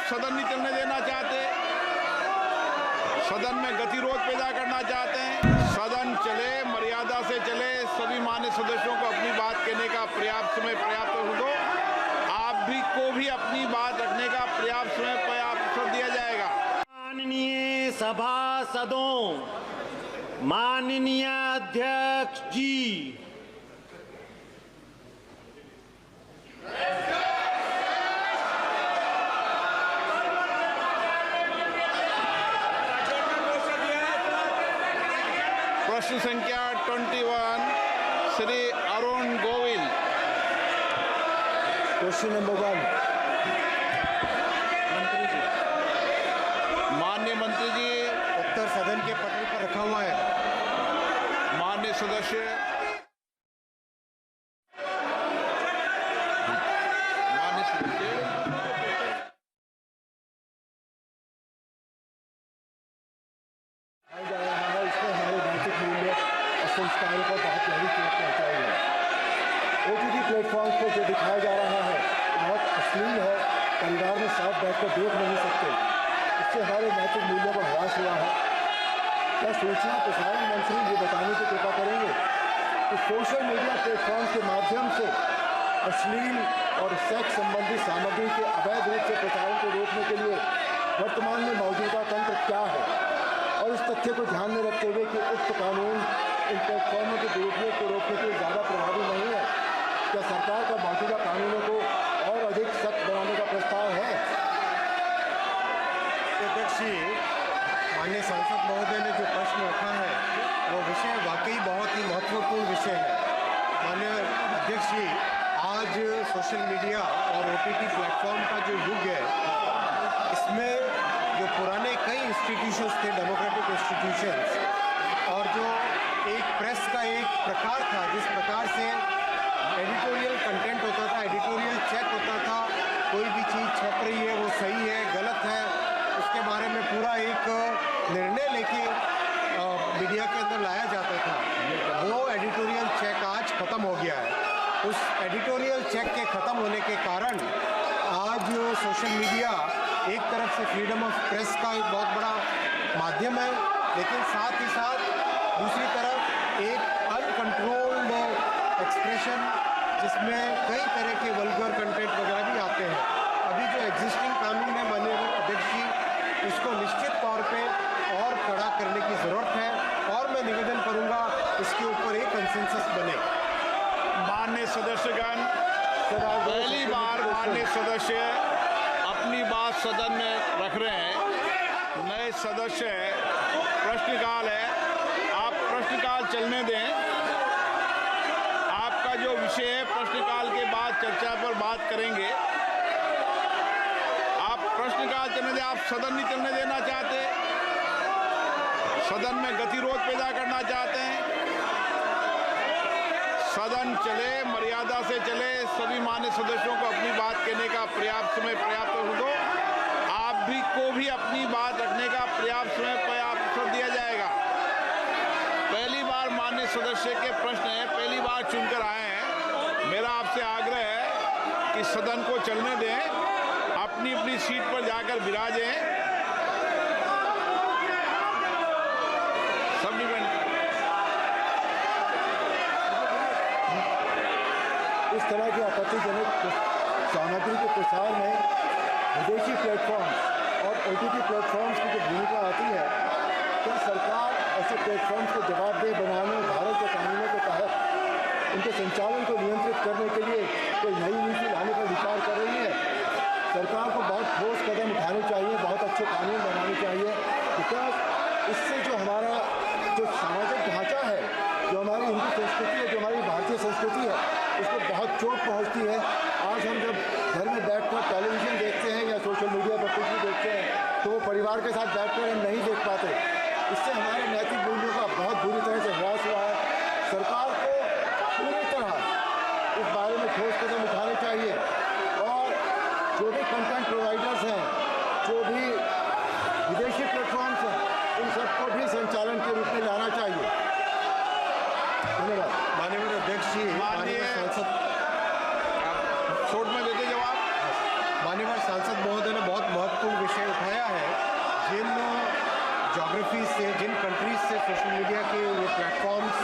सदन नहीं चलने देना चाहते, सदन में गतिरोध पैदा करना चाहते हैं। सदन चले, मर्यादा से चले, सभी मान्य सदस्यों को अपनी बात कहने का पर्याप्त समय पर्याप्त दो। आप भी को भी अपनी बात रखने का पर्याप्त समय पर्याप्त दिया जाएगा। माननीय सभासदों, माननीय अध्यक्ष जी, प्रश्न संख्या 21 श्री अरुण गोविल। Question number 1। मंत्री जी। माननीय मंत्री जी, उत्तर सदन के पटल पर रखा हुआ है। माननीय सदस्य, संस्कारों पर बहुत गहरी चोट पहुँचाई है। OTT प्लेटफॉर्म पर जो दिखाया जा रहा है बहुत अश्लील है, परिवार में साथ बैठकर देख नहीं सकते। इससे हमारे नैतिक मूल्यों पर ह्रास हुआ है। क्या सूचना प्रसारण मंत्री ये बताने की कृपा करेंगे कि सोशल मीडिया प्लेटफॉर्म के माध्यम से अश्लील और सेक्स संबंधी सामग्री के अवैध रूप से प्रसारण को रोकने के लिए वर्तमान में मौजूदा तंत्र क्या है, और इस तथ्य को ध्यान में रखते हुए कि उक्त कानून इन प्लेटफॉर्मों के दुरुपयोग को रोकने के लिए ज़्यादा प्रभावी नहीं है, क्या सरकार का मौजूदा कानूनों को और अधिक सख्त बनाने का प्रस्ताव है? अध्यक्ष जी, माननीय सांसद महोदय ने जो प्रश्न रखा है वो विषय वाकई बहुत ही महत्वपूर्ण विषय है। माननीय अध्यक्ष जी, आज सोशल मीडिया और OTT प्लेटफॉर्म का जो युग है, इसमें जो पुराने कई इंस्टीट्यूशंस थे, डेमोक्रेटिक इंस्टीट्यूशंस, और जो एक प्रेस का एक प्रकार था, जिस प्रकार से एडिटोरियल कंटेंट होता था, एडिटोरियल चेक होता था, कोई भी चीज़ छप रही है वो सही है गलत है, उसके बारे में पूरा एक निर्णय लेके मीडिया के अंदर लाया जाता था, वो एडिटोरियल चेक आज ख़त्म हो गया है। उस एडिटोरियल चेक के ख़त्म होने के कारण आज सोशल मीडिया एक तरफ से फ्रीडम ऑफ प्रेस का एक बहुत बड़ा माध्यम है, लेकिन साथ ही साथ दूसरी तरफ एक अनकंट्रोल्ड एक्सप्रेशन जिसमें कई तरह के वल्गर कंटेंट वगैरह भी आते हैं। अभी जो एग्जिस्टिंग कानून है माननीय अध्यक्ष जी, उसको निश्चित तौर पे और कड़ा करने की ज़रूरत है, और मैं निवेदन करूंगा इसके ऊपर एक कंसेंसस बने। माननीय सदस्यगण, पहली बार माननीय सदस्य अपनी बात सदन में रख रहे हैं। नए सदस्य प्रश्नकाल है, आप प्रश्नकाल चलने दें। आपका जो विषय है प्रश्नकाल के बाद चर्चा पर बात करेंगे। आप प्रश्नकाल चलने दें। आप सदन नहीं चलने देना चाहते, सदन में गतिरोध पैदा करना चाहते हैं। सदन चले, मर्यादा से चले, सभी मान्य सदस्यों को अपनी बात कहने का पर्याप्त समय पर्याप्त दो। आप भी को भी अपनी बात रखने का पर्याप्त समय पर्याप्त दिया जाएगा। पहली बार मान्य सदस्य के प्रश्न है, पहली बार चुनकर आए हैं। मेरा आपसे आग्रह है कि सदन को चलने दें, अपनी अपनी सीट पर जाकर विराजें। सब इस तरह की आपत्तिजनक सामग्री के प्रसार में विदेशी प्लेटफॉर्म और OTT प्लेटफॉर्म्स की जो भूमिका आती है, क्या सरकार ऐसे प्लेटफॉर्म्स को जवाबदेह बनाने भारत के कानूनों के तहत उनके संचालन को नियंत्रित करने के लिए कोई नई नीति लाने पर विचार कर रही है? सरकार को बहुत ठोस कदम उठाने चाहिए, बहुत अच्छे कानून बनाने चाहिए, बिकॉज इससे जो हमारा जो सामाजिक ढांचा है, जो हमारी हिंदू संस्कृति है, जो हमारी भारतीय संस्कृति है, उसको बहुत चोट पहुंचती है। आज हम जब घर में बैठकर टेलीविज़न देखते हैं या सोशल मीडिया पर कुछ भी देखते हैं, तो वो परिवार के साथ बैठकर हम नहीं देख पाते। इससे हमारे नैतिक मूल्यों का बहुत बुरी तरह से ह्रास हुआ है। सरकार को पूरी तरह इस बारे में ठोस कदम उठाने चाहिए, और जो भी कंटेंट प्रोवाइडर्स हैं, जो भी विदेशी प्लेटफॉर्म्स हैं, इन सबको भी संचालन के रूप में लाना चाहिए। धन्यवाद। माननीय अध्यक्ष जी, माननीय सांसद शॉर्ट में देते जवाब। माननीय सांसद महोदय ने बहुत महत्वपूर्ण विषय उठाया है। जिन ज्योग्राफी से, जिन कंट्रीज से सोशल मीडिया के ये प्लेटफॉर्म्स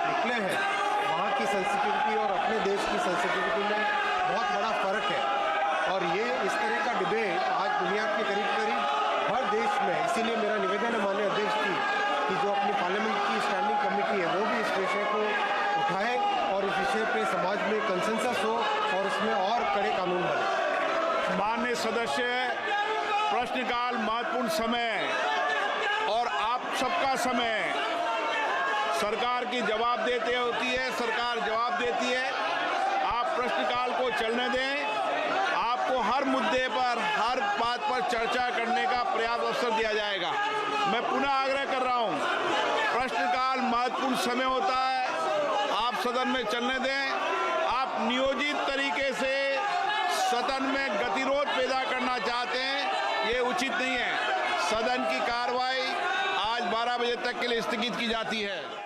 निकले हैं, वहाँ की सेंसिटिविटी और अपने देश की सेंसिटिविटी में बहुत बड़ा फ़र्क है। और ये इस तरह का डिबेट आज दुनिया के करीब हर देश में, इसीलिए मेरा निवेदन है माननीय अध्यक्ष जी कि जो अपनी पार्लियामेंट की स्टैंडिंग कमेटी है वो भी इस विषय को उठाए और इस विषय पे समाज में कंसेंसस हो और इसमें और कड़े कानून बने। माननीय सदस्य, प्रश्नकाल महत्वपूर्ण समय और आप सबका समय, सरकार की जवाब देते होती है, सरकार जवाब देती है। आप प्रश्नकाल को चलने दें। आपको हर मुद्दे पर, हर बात पर चर्चा करने का पर्याप्त अवसर दिया जाएगा। मैं पुनः आग्रह कर रहा हूं, प्रश्नकाल महत्वपूर्ण समय होता है, आप सदन में चलने दें। आप नियोजित तरीके से सदन में गतिरोध पैदा करना चाहते हैं, ये उचित नहीं है। सदन की कार्रवाई आज 12 बजे तक के लिए स्थगित की जाती है।